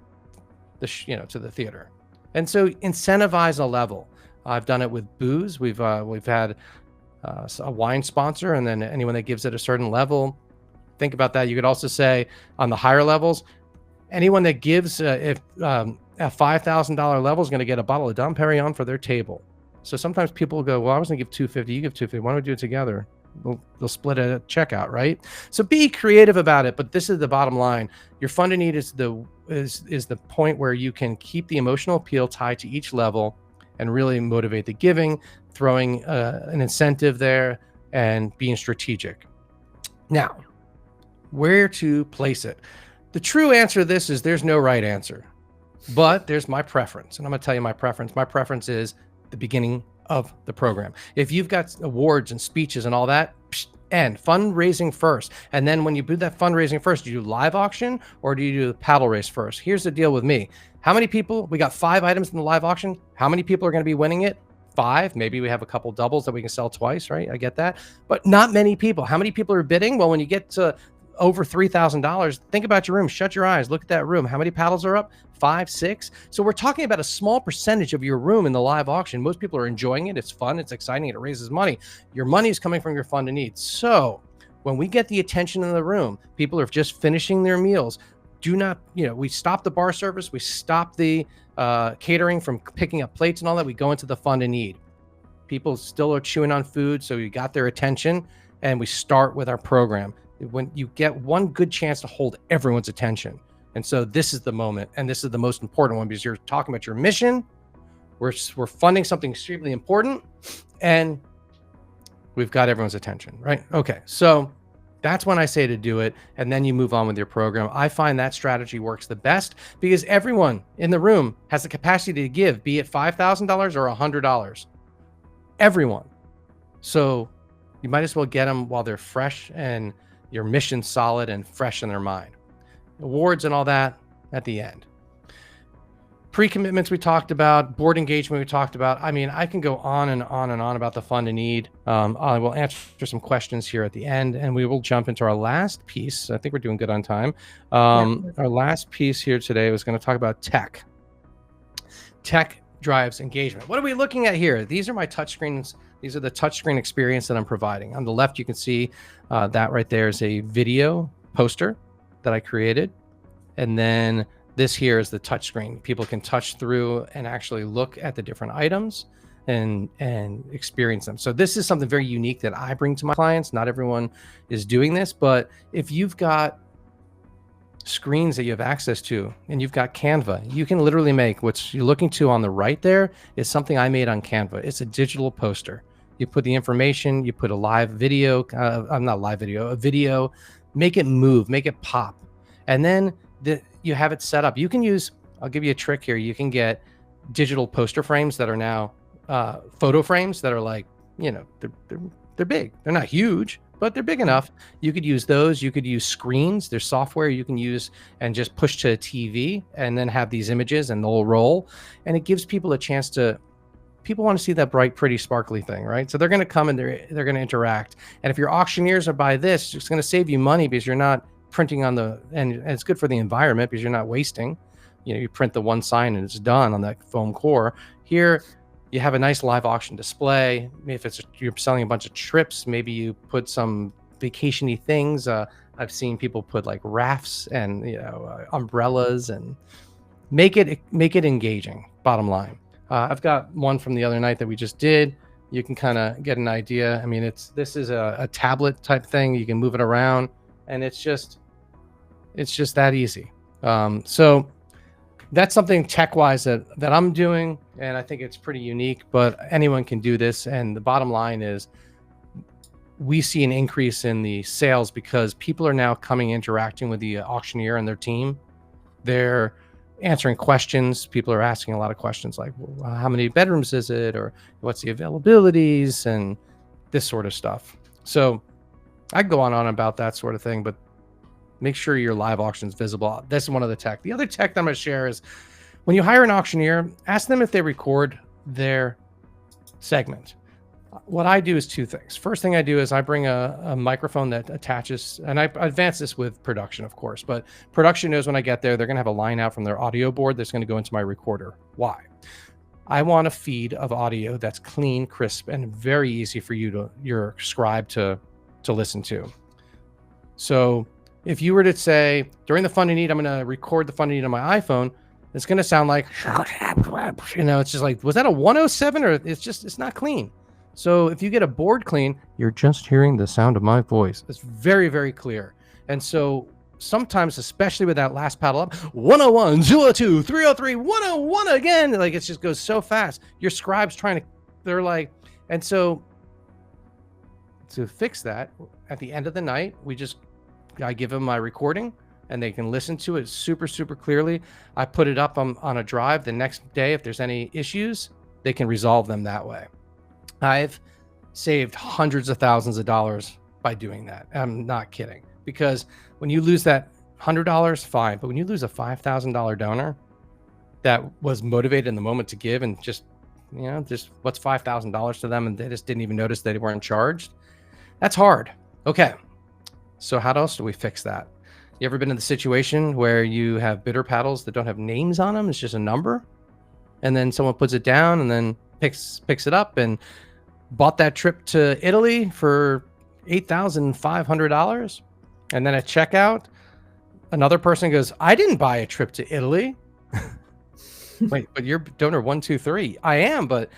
the theater. And so incentivize a level. I've done it with booze. We've had a wine sponsor, and then anyone that gives at a certain level, think about that. You could also say on the higher levels, anyone that gives at $5,000 level is going to get a bottle of Dom Perignon for their table. So sometimes people go, well, I was going to give $250, you give $250. Why don't we do it together? They'll split a checkout, right? So be creative about it. But this is the bottom line. Your fund and need is the point where you can keep the emotional appeal tied to each level and really motivate the giving, throwing an incentive there and being strategic. Now, where to place it? The true answer to this is there's no right answer, but there's my preference. And I'm going to tell you my preference. My preference is the beginning of the program. If you've got awards and speeches and all that, and fundraising first. And then when you do that fundraising first, do you do live auction or do you do the paddle race first? Here's the deal with me. How many people? We got 5 items in the live auction. How many people are going to be winning it? 5. Maybe we have a couple doubles that we can sell twice, right? I get that. But not many people. How many people are bidding? Well, when you get to over $3,000, think about your room. Shut your eyes. Look at that room. How many paddles are up? 5, 6. So we're talking about a small percentage of your room in the live auction. Most people are enjoying it. It's fun. It's exciting. It raises money. Your money is coming from your fund of needs. So when we get the attention in the room, people are just finishing their meals. Do not, we stop the bar service. We stop the catering from picking up plates and all that. We go into the fund of need. People still are chewing on food, so you got their attention, and we start with our program. When you get one good chance to hold everyone's attention. And so this is the moment, and this is the most important one, because you're talking about your mission. We're funding something extremely important, and we've got everyone's attention, right? Okay, so that's when I say to do it, and then you move on with your program. I find that strategy works the best because everyone in the room has the capacity to give, be it $5,000 or $100. Everyone. So you might as well get them while they're fresh and your mission's solid and fresh in their mind. Awards and all that at the end. Pre-commitments we talked about, board engagement we talked about. I mean, I can go on and on and on about the fund and need. I will answer some questions here at the end, and we will jump into our last piece. I think we're doing good on time. Our last piece here today was going to talk about tech. Tech drives engagement. What are we looking at here? These are my touchscreens. These are the touchscreen experience that I'm providing. On the left, you can see that right there is a video poster that I created. And then this here is the touchscreen. People can touch through and actually look at the different items and experience them. So this is something very unique that I bring to my clients. Not everyone is doing this, but if you've got screens that you have access to and you've got Canva, you can literally make what you're looking to on the right there is something I made on Canva. It's a digital poster. You put the information, you put a live video, not live video, a video, make it move, make it pop. And then you have it set up. You can use, I'll give you a trick here. You can get digital poster frames that are now photo frames that are like, you know, they're big. They're not huge, but they're big enough. You could use those. You could use screens. There's software you can use and just push to a TV and then have these images and they'll roll. And it gives people a chance to, people want to see that bright, pretty, sparkly thing, right? So they're going to come and they're going to interact. And if your auctioneers are by this, it's going to save you money because you're not printing on and it's good for the environment because you're not wasting. You know, you print the one sign and it's done on that foam core. Here, you have a nice live auction display. If you're selling a bunch of trips, maybe you put some vacation-y things. I've seen people put like rafts and umbrellas and make it engaging. Bottom line, I've got one from the other night that we just did. You can kind of get an idea. I mean, this is a tablet type thing. You can move it around, and it's just that easy. So that's something tech-wise that I'm doing, and I think it's pretty unique, but anyone can do this. And the bottom line is we see an increase in the sales because people are now interacting with the auctioneer and their team. They're answering questions. People are asking a lot of questions like, well, how many bedrooms is it? Or what's the availabilities and this sort of stuff. So I can go on about that sort of thing, but make sure your live auction is visible. This is one of the tech. The other tech that I'm going to share is when you hire an auctioneer, ask them if they record their segment. What I do is two things. First thing I do is I bring a microphone that attaches, and I advance this with production, of course, but production knows when I get there, they're going to have a line out from their audio board that's going to go into my recorder. Why? I want a feed of audio that's clean, crisp, and very easy for your scribe to listen to. So if you were to say during the fund and need, I'm going to record the fund and need on my iPhone, it's going to sound like, it's just like, was that a 107 or it's not clean. So if you get a board clean, you're just hearing the sound of my voice. It's very, very clear. And so sometimes, especially with that last paddle up, 101, 202, 303, 101 again, like it just goes so fast. Your scribe's they're like, and so to fix that at the end of the night, I give them my recording and they can listen to it super, super clearly. I put it up on a drive. The next day, if there's any issues, they can resolve them that way. I've saved hundreds of thousands of dollars by doing that. I'm not kidding. Because when you lose that $100, fine. But when you lose a $5,000 donor that was motivated in the moment to give and just what's $5,000 to them and they just didn't even notice they weren't charged, that's hard. Okay. So how else do we fix that? You ever been in the situation where you have bidder paddles that don't have names on them? It's just a number. And then someone puts it down and then picks it up and bought that trip to Italy for $8,500. And then at checkout, another person goes, I didn't buy a trip to Italy. Wait, but you're donor 123. I am, but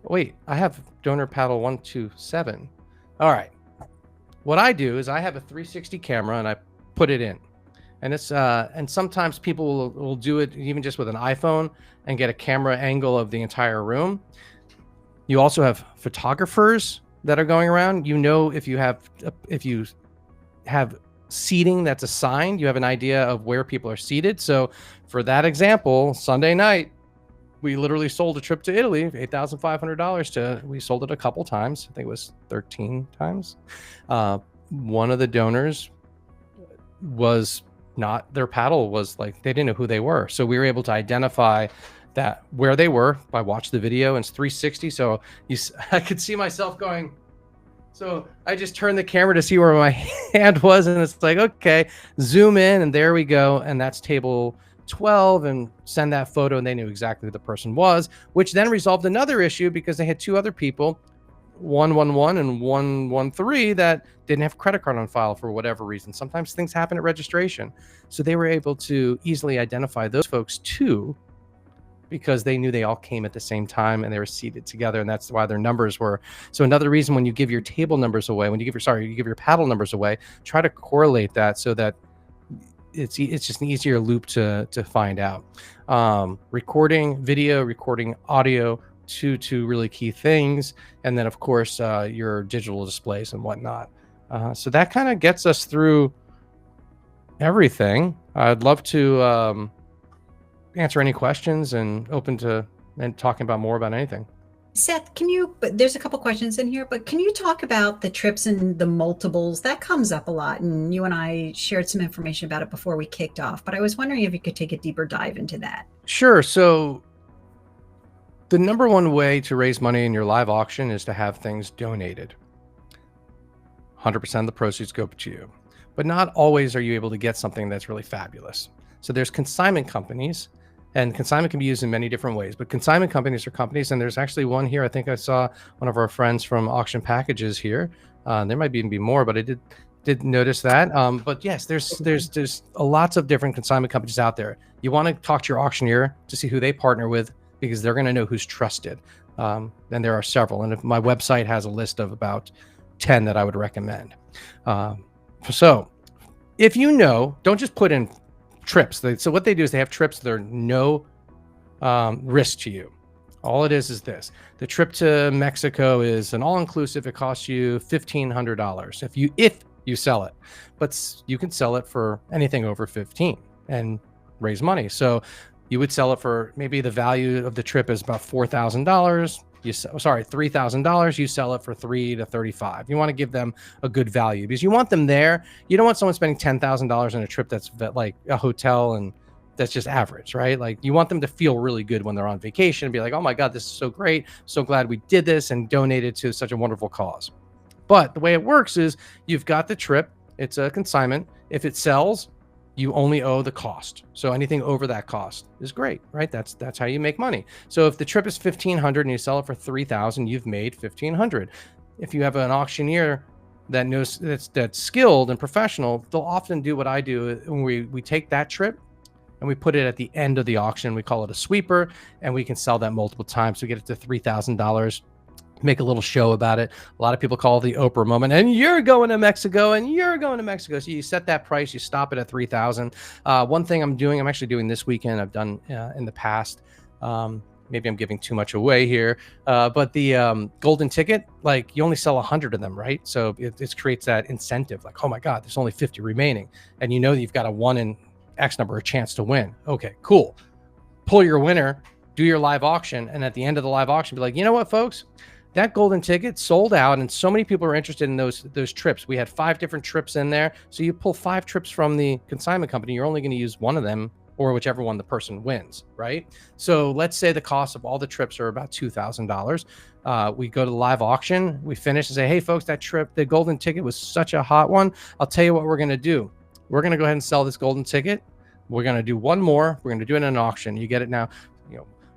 Wait, I have donor paddle 127. All right. What I do is I have a 360 camera and I put it in. And it's and sometimes people will do it even just with an iPhone and get a camera angle of the entire room. You also have photographers that are going around. You know, if you have seating that's assigned, you have an idea of where people are seated. So for that example, Sunday night, we literally sold a trip to Italy, $8,500 we sold it a couple times. I think it was 13 times. One of the donors was not, their paddle was like, they didn't know who they were. So we were able to identify that where they were by watch the video, and it's 360. So I could see myself going. So I just turned the camera to see where my hand was, and it's like, okay, zoom in, and there we go. And that's table 12, and send that photo, and they knew exactly who the person was, which then resolved another issue because they had two other people, 111 and 113, that didn't have credit card on file for whatever reason. Sometimes things happen at registration. So they were able to easily identify those folks too, because they knew they all came at the same time and they were seated together, and that's why their numbers were. So another reason, when you give your table numbers away, when you give your paddle numbers away, try to correlate that so that it's just an easier loop to find out. Recording video, recording audio, two really key things, and then of course your digital displays and whatnot. So that kind of gets us through everything. I'd love to answer any questions and open to talking about more about anything. Seth, but there's a couple questions in here, but can you talk about the trips and the multiples? That comes up a lot, and you and I shared some information about it before we kicked off, but I was wondering if you could take a deeper dive into that. Sure. So the number one way to raise money in your live auction is to have things donated. 100% of the proceeds go to you, but not always are you able to get something that's really fabulous. So there's consignment companies, and consignment can be used in many different ways, but consignment companies are companies, and there's actually one here. I think I saw one of our friends from Auction Packages here. There might even be more, but I did notice that. But yes, there's lots of different consignment companies out there. You want to talk to your auctioneer to see who they partner with, because they're going to know who's trusted. And there are several, and if my website has a list of about 10 that I would recommend. So if you know, don't just put in trips. So what they do is they have trips that are no risk to you. All it is this: the trip to Mexico is an all-inclusive. It costs you $1,500 if you sell it, but you can sell it for anything over 15 and raise money. So you would sell it for, maybe the value of the trip is about $4,000. $3,000. You sell it for $3,000 to $3,500. You want to give them a good value, because you want them there. You don't want someone spending $10,000 on a trip that's like a hotel and that's just average, right? Like, you want them to feel really good when they're on vacation and be like, oh my God, this is so great. So glad we did this and donated to such a wonderful cause. But the way it works is, you've got the trip. It's a consignment. If it sells, you only owe the cost. So anything over that cost is great, right? That's how you make money. So if the trip is $1,500 and you sell it for $3,000, you've made $1,500. If you have an auctioneer that knows, that's skilled and professional, they'll often do what I do. When we take that trip and we put it at the end of the auction. We call it a sweeper, and we can sell that multiple times. We get it to $3,000. Make a little show about it. A lot of people call it the Oprah moment, and you're going to Mexico, and you're going to Mexico. So you set that price, you stop it at $3,000. One thing I'm actually doing this weekend, I've done in the past. Maybe I'm giving too much away here, but the golden ticket, like, you only sell 100 of them, right? So it creates that incentive, like, oh my God, there's only 50 remaining, and you know that you've got a 1 in X number of chance to win. Okay, cool. Pull your winner, do your live auction, and at the end of the live auction, be like, you know what, folks? That golden ticket sold out, and so many people are interested in those trips. We had 5 different trips in there. So you pull 5 trips from the consignment company, you're only going to use one of them, or whichever one the person wins, right? So let's say the cost of all the trips are about $2,000. We go to the live auction, we finish and say, hey folks, that trip, the golden ticket was such a hot one. I'll tell you what we're going to do. We're going to go ahead and sell this golden ticket. We're going to do one more. We're going to do it in an auction. You get it now,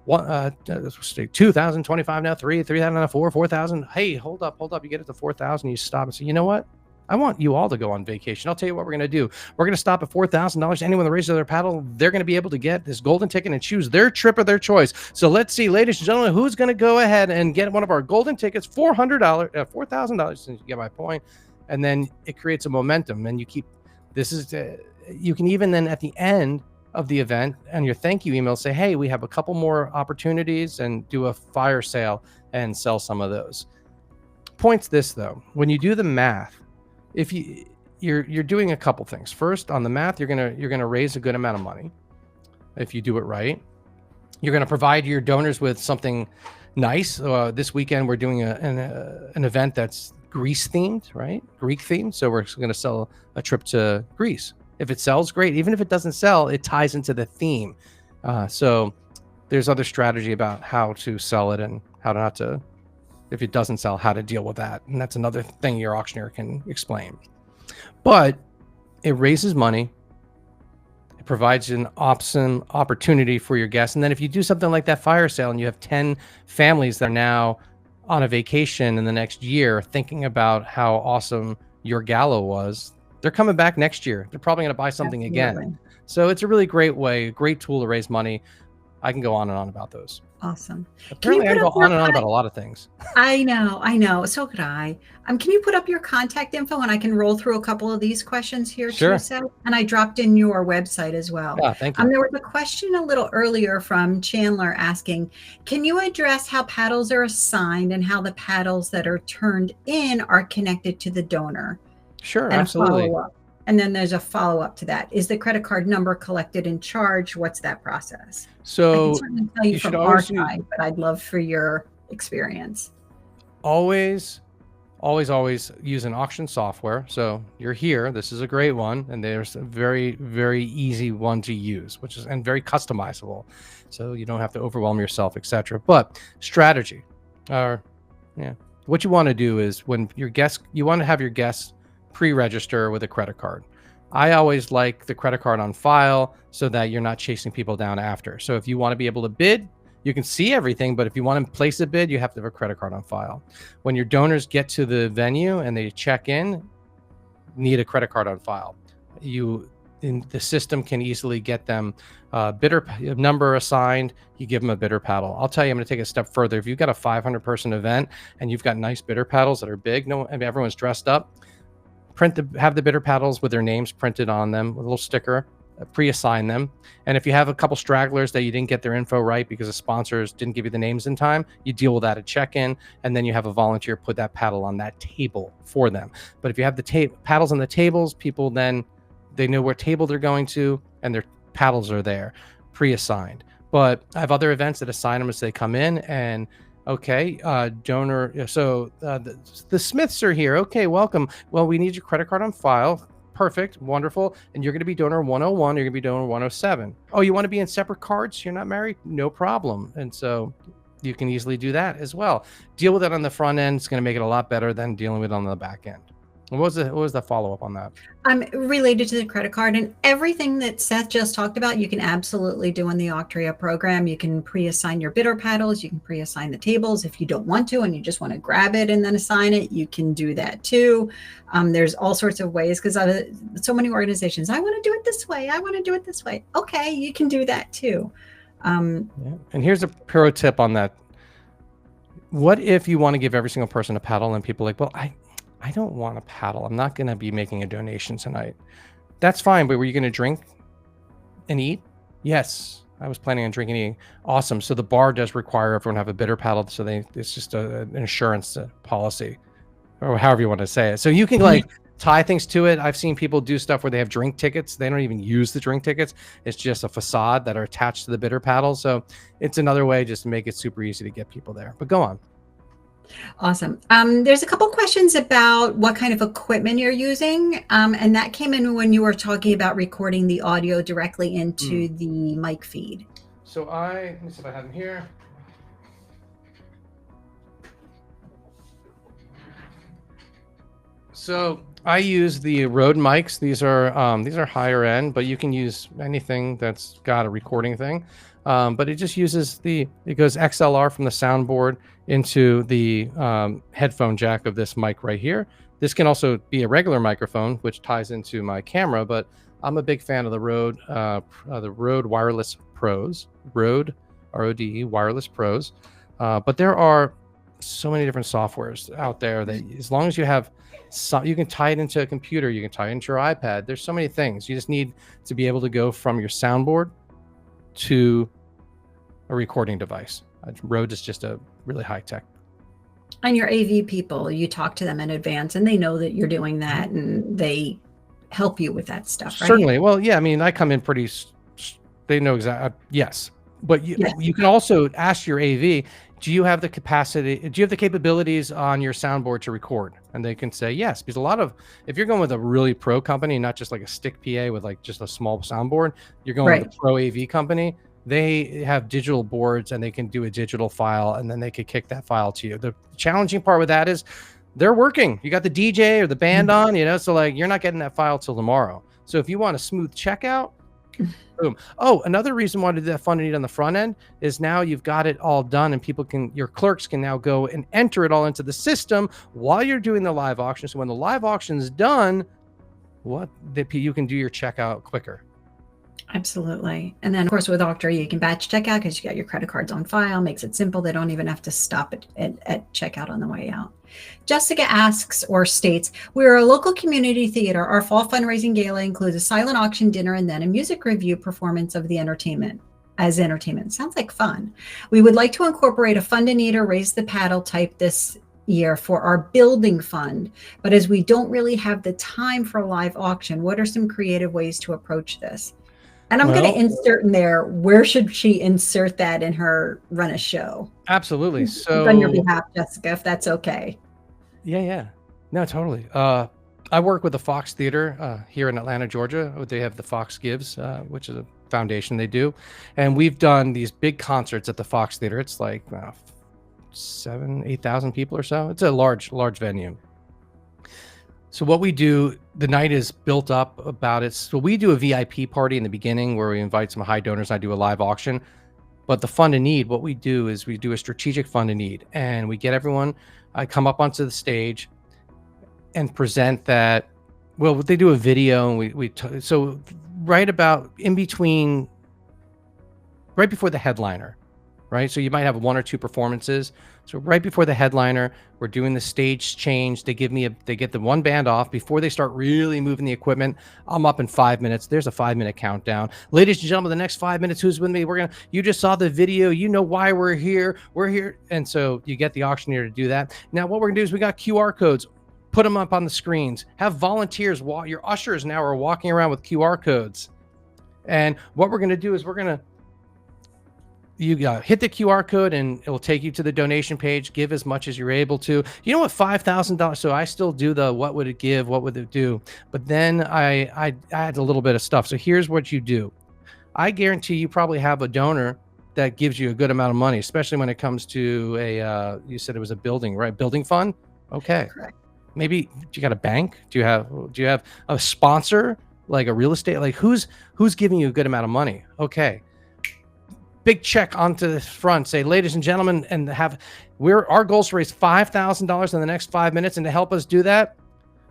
2,025 now, 3,000 now, 4,000. Hey, hold up. You get it to 4,000. You stop and say, you know what? I want you all to go on vacation. I'll tell you what we're going to do. We're going to stop at $4,000. Anyone that raises their paddle, they're going to be able to get this golden ticket and choose their trip of their choice. So let's see, ladies and gentlemen, who's going to go ahead and get one of our golden tickets, $4,000, since you get my point. And then it creates a momentum, and you keep, you can even then at the end of the event and your thank you email say, hey, we have a couple more opportunities, and do a fire sale and sell some of those. Points this though, when you do the math, if you're doing a couple things. First, on the math, you're gonna raise a good amount of money if you do it right. You're gonna provide your donors with something nice. This weekend we're doing an event that's Greece themed, right? Greek themed. So we're gonna sell a trip to Greece. If it sells, great. Even if it doesn't sell, it ties into the theme. So there's other strategy about how to sell it and how not to. If it doesn't sell, how to deal with that. And that's another thing your auctioneer can explain. But it raises money. It provides an awesome opportunity for your guests. And then if you do something like that fire sale and you have 10 families that are now on a vacation in the next year thinking about how awesome your gala was, they're coming back next year. They're probably going to buy something again. So it's a really great way, great tool to raise money. I can go on and on about those. Awesome. Apparently I go on and on about a lot of things. I know. So could I. Can you put up your contact info, and I can roll through a couple of these questions here too, Seth? And I dropped in your website as well. Yeah, thank you. There was a question a little earlier from Chandler asking, can you address how paddles are assigned and how the paddles that are turned in are connected to the donor? Sure, and absolutely. And then there's a follow-up to that. Is the credit card number collected and charged? What's that process? So I can certainly tell you from our side, but I'd love for your experience. Always use an auction software. So you're here. This is a great one, and there's a very, very easy one to use, and very customizable. So you don't have to overwhelm yourself, etc. But strategy, what you want to do is when you want to have your guests pre-register with a credit card. I always like the credit card on file so that you're not chasing people down after. So if you want to be able to bid, you can see everything, but if you want to place a bid, you have to have a credit card on file. When your donors get to the venue and they check in, need a credit card on file. The system can easily get them bidder number assigned. You give them a bidder paddle. I'll tell you, I'm going to take a step further. If you've got a 500-person event and you've got nice bidder paddles that are big, everyone's dressed up, have the bidder paddles with their names printed on them with a little sticker, pre-assign them. And if you have a couple stragglers that you didn't get their info right because the sponsors didn't give you the names in time, you deal with that at check-in, and then you have a volunteer put that paddle on that table for them. But if you have the paddles on the tables, people then, they know what table they're going to, and their paddles are there, pre-assigned. But I have other events that assign them as they come in, and donor. So the Smiths are here. Okay, welcome. Well, we need your credit card on file. Perfect, wonderful. And you're going to be donor 101. You're going to be donor 107. Oh, you want to be in separate cards? You're not married? No problem. And so you can easily do that as well. Deal with it on the front end. It's going to make it a lot better than dealing with it on the back end. What was the follow-up on that? Related to the credit card, and everything that Seth just talked about, you can absolutely do in the Auctria program. You can pre-assign your bidder paddles. You can pre-assign the tables. If you don't want to and you just want to grab it and then assign it, you can do that too. There's all sorts of ways, because so many organizations, I want to do it this way. I want to do it this way. Okay, you can do that too. And here's a pro tip on that. What if you want to give every single person a paddle and people are like, well, I don't want a paddle. I'm not going to be making a donation tonight. That's fine, but were you going to drink and eat? Yes, I was planning on drinking and eating. Awesome. So the bar does require everyone to have a bidder paddle. So it's just an insurance policy, or however you want to say it. So you can tie things to it. I've seen people do stuff where they have drink tickets. They don't even use the drink tickets. It's just a facade that are attached to the bidder paddle. So it's another way just to make it super easy to get people there. But go on. Awesome. There's a couple questions about what kind of equipment you're using. And that came in when you were talking about recording the audio directly into the mic feed. So let me see if I have them here. So I use the Rode mics. These are higher end, but you can use anything that's got a recording thing. But it just uses it goes XLR from the soundboard into the headphone jack of this mic right here. This can also be a regular microphone, which ties into my camera, but I'm a big fan of the Rode Wireless Pros, Rode, RODE Wireless Pros. But there are so many different softwares out there that as long as you have you can tie it into a computer, you can tie it into your iPad. There's so many things. You just need to be able to go from your soundboard to a recording device. Rode is just a really high tech. And your AV people, you talk to them in advance and they know that you're doing that and they help you with that stuff, right? Certainly. Well, yeah, I mean, I come in pretty, they know exactly, yes. But you can also ask your AV, do you have the capacity, do you have the capabilities on your soundboard to record? And they can say yes, because a lot of, if you're going with a really pro company, not just like a stick PA with like just a small soundboard, you're going with a pro AV company, they have digital boards and they can do a digital file and then they could kick that file to you. The challenging part with that is they're working. You got the DJ or the band on, you know, so like you're not getting that file till tomorrow. So if you want a smooth checkout, boom. Oh, another reason why to do that fund and need on the front end is now you've got it all done and people can, your clerks can now go and enter it all into the system while you're doing the live auction. So when the live auction is done, you can do your checkout quicker. Absolutely. And then of course with Auctria, you can batch checkout because you got your credit cards on file, makes it simple. They don't even have to stop at checkout on the way out. Jessica asks or states, we're a local community theater. Our fall fundraising gala includes a silent auction dinner and then a music review performance of the entertainment. Sounds like fun. We would like to incorporate a fund and eat or raise the paddle type this year for our building fund. But as we don't really have the time for a live auction, what are some creative ways to approach this? And I'm going to insert in there, where should she insert that in her run a show? Absolutely. So on your behalf, Jessica, if that's okay. Yeah. No, totally. I work with the Fox Theater here in Atlanta, Georgia. They have the Fox Gives, which is a foundation they do. And we've done these big concerts at the Fox Theater. It's like 8,000 people or so. It's a large venue. So what we do, the night is built up about it. So we do a VIP party in the beginning where we invite some high donors. I do a live auction. But the fund and need, what we do is we do a strategic fund and need. And we get everyone, I come up onto the stage and present that. Well, they do a video and so right about in between, right before the headliner, right? So you might have one or two performances. So right before the headliner, we're doing the stage change. They get the one band off before they start really moving the equipment. I'm up in 5 minutes. There's a 5-minute countdown. Ladies and gentlemen, the next 5 minutes, who's with me? You just saw the video. You know why we're here. We're here. And so you get the auctioneer to do that. Now what we're gonna do is we got QR codes. Put them up on the screens. Have volunteers your ushers now are walking around with QR codes. And what we're gonna do is you hit the QR code and it will take you to the donation page. Give as much as you're able to. You know what, $5,000. So I still do the what would it give, what would it do? But then I add a little bit of stuff. So here's what you do. I guarantee you probably have a donor that gives you a good amount of money, especially when it comes to you said it was a building, right? Building fund. Okay. Correct. Maybe do you got a bank? Do you have a sponsor like a real estate? Like who's giving you a good amount of money? Okay. Big check onto the front, say, ladies and gentlemen, and our goal is to raise $5,000 in the next 5 minutes. And to help us do that,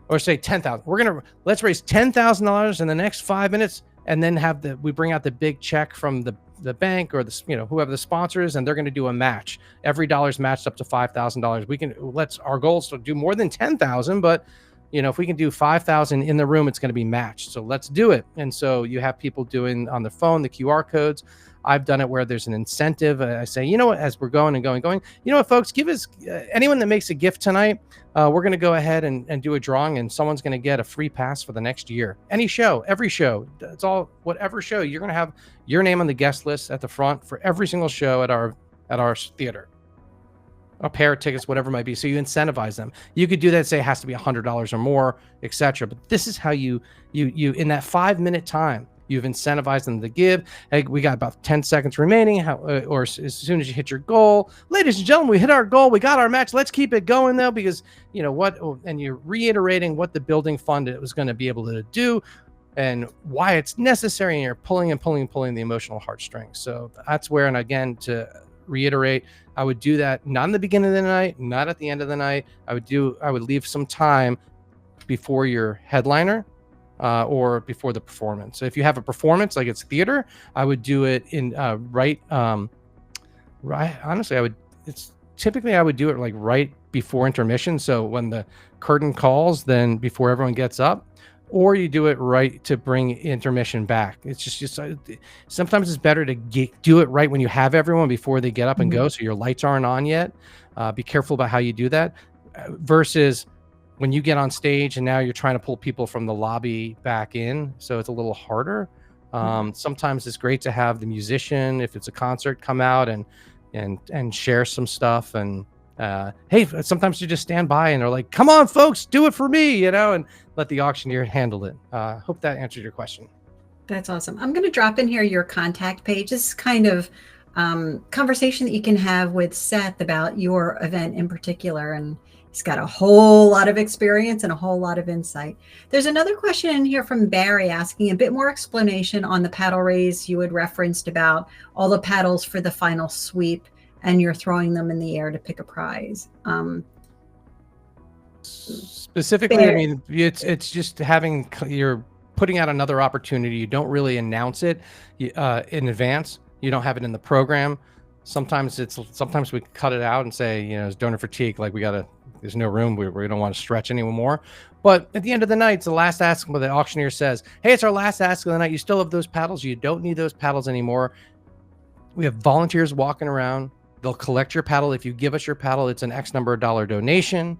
or say 10,000, let's raise $10,000 in the next 5 minutes. And then we bring out the big check from the bank or whoever the sponsor is, and they're going to do a match. Every dollar's matched up to $5,000. Our goal is to do more than 10,000, but if we can do 5,000 in the room, it's going to be matched. So let's do it. And so you have people doing on the phone, the QR codes. I've done it where there's an incentive. I say, you know what, as we're going, you know what, folks, give us anyone that makes a gift tonight. We're going to go ahead and do a drawing, and someone's going to get a free pass for the next year. Any show, every show, it's all, whatever show, you're going to have your name on the guest list at the front for every single show at our theater. A pair of tickets, whatever it might be. So you incentivize them. You could do that, say it has to be $100 or more, etc. But this is how you in that 5-minute time, you've incentivized them to give. Hey, we got about 10 seconds remaining. Or as soon as you hit your goal, ladies and gentlemen, we hit our goal. We got our match. Let's keep it going though, because you know what? And you're reiterating what the building fund was going to be able to do and why it's necessary. And you're pulling the emotional heartstrings. So that's where, and again, to reiterate, I would do that not in the beginning of the night, not at the end of the night. I would leave some time before your headliner or before the performance. So if you have a performance like it's theater, I would do it in right. Honestly, I would do it like right before intermission. So when the curtain calls, then before everyone gets up, or you do it right to bring intermission back. It's just sometimes it's better to do it right when you have everyone before they get up and go, so your lights aren't on yet. Be careful about how you do that versus when you get on stage and now you're trying to pull people from the lobby back in, so it's a little harder. Sometimes it's great to have the musician, if it's a concert, come out and share some stuff. And hey, sometimes you just stand by and they're like, come on folks, do it for me, and let the auctioneer handle it. Hope that answered your question. That's awesome. I'm going to drop in here your contact page. This is kind of conversation that you can have with Seth about your event in particular. And he's got a whole lot of experience and a whole lot of insight. There's another question in here from Barry asking a bit more explanation on the paddle raise you had referenced about all the paddles for the final sweep and you're throwing them in the air to pick a prize. Specifically, I mean, it's just you're putting out another opportunity. You don't really announce it in advance. You don't have it in the program. Sometimes we cut it out and say, it's donor fatigue. Like there's no room. We don't want to stretch anymore. But at the end of the night, it's the last ask where the auctioneer says, hey, it's our last ask of the night. You still have those paddles. You don't need those paddles anymore. We have volunteers walking around. They'll collect your paddle. If you give us your paddle, it's an X number of dollar donation.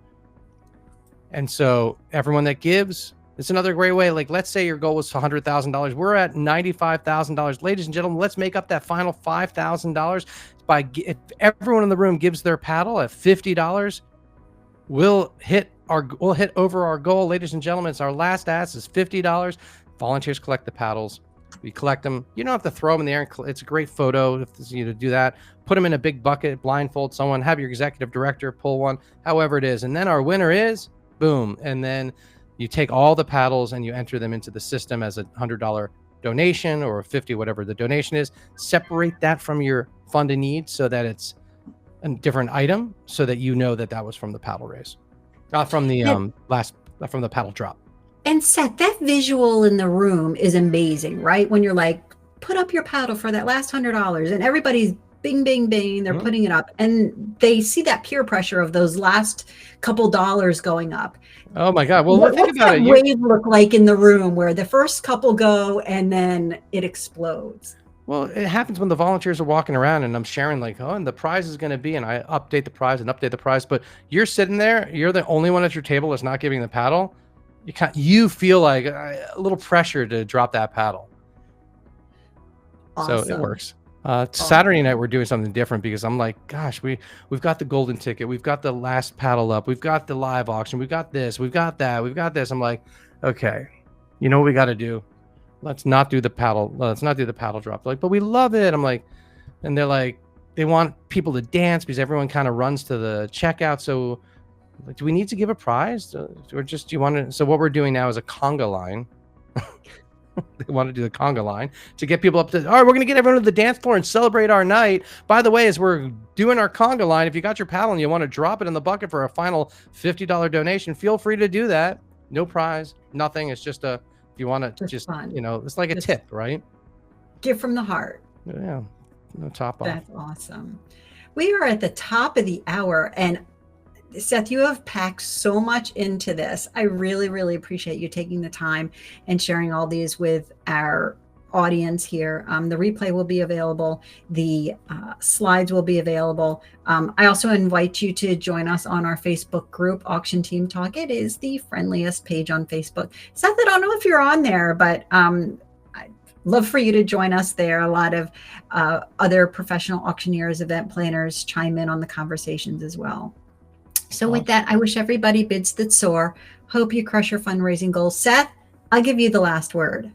And so everyone that gives, it's another great way. Like, let's say your goal was $100,000. We're at $95,000. Ladies and gentlemen, let's make up that final $5,000 if everyone in the room gives their paddle at $50. We'll hit over our goal. Ladies and gentlemen, it's our last ask is $50. Volunteers collect the paddles. We collect them. You don't have to throw them in the air. It's a great photo to do that. Put them in a big bucket, blindfold someone, have your executive director pull one, however it is. And then our winner is boom. And then you take all the paddles and you enter them into the system as a $100 donation or a $50, whatever the donation is. Separate that from your fund and need so that it's a different item, so that that was from the paddle raise, from the from the paddle drop. And Seth, that visual in the room is amazing, right? When you're like, put up your paddle for that last $100, and everybody's bing, bing, bing, they're putting it up, and they see that peer pressure of those last couple dollars going up. Oh my God! Well, think about it. What's that wave look like in the room where the first couple go and then it explodes? Well, it happens when the volunteers are walking around and I'm sharing like, and the prize is going to be, and I update the prize. But you're sitting there, you're the only one at your table that's not giving the paddle. You feel like a little pressure to drop that paddle. Awesome. So it works. Saturday night we're doing something different because I'm like, gosh, we've got the golden ticket, we've got the last paddle up, we've got the live auction, we've got this, we've got that, we've got this. I'm like, okay, you know what we got to do? Let's not do the paddle drop. Like, but we love it. I'm like, and they're like, they want people to dance because everyone kind of runs to the checkout. So like, do we need to give a prize or just, do you want to? So what we're doing now is a conga line. They want to do the conga line to get people up to, all right, we're going to get everyone to the dance floor and celebrate our night. By the way, as we're doing our conga line, if you got your paddle and you want to drop it in the bucket for a final $50 donation, feel free to do that. No prize, nothing. It's just if you want to just fun. It's like a tip, right? Give from the heart. Yeah. No top off. That's awesome. We are at the top of the hour, and Seth, you have packed so much into this. I really, really appreciate you taking the time and sharing all these with our audience here. The replay will be available. The slides will be available. I also invite you to join us on our Facebook group, Auction Team Talk. It is the friendliest page on Facebook. Seth, I don't know if you're on there, but I'd love for you to join us there. A lot of other professional auctioneers, event planners chime in on the conversations as well. So with that, I wish everybody bids that soar. Hope you crush your fundraising goals. Seth, I'll give you the last word.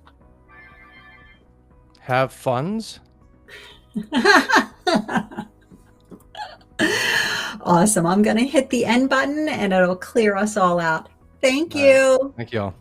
Have funds. Awesome. I'm going to hit the end button and it'll clear us all out. Thank you. Thank you all.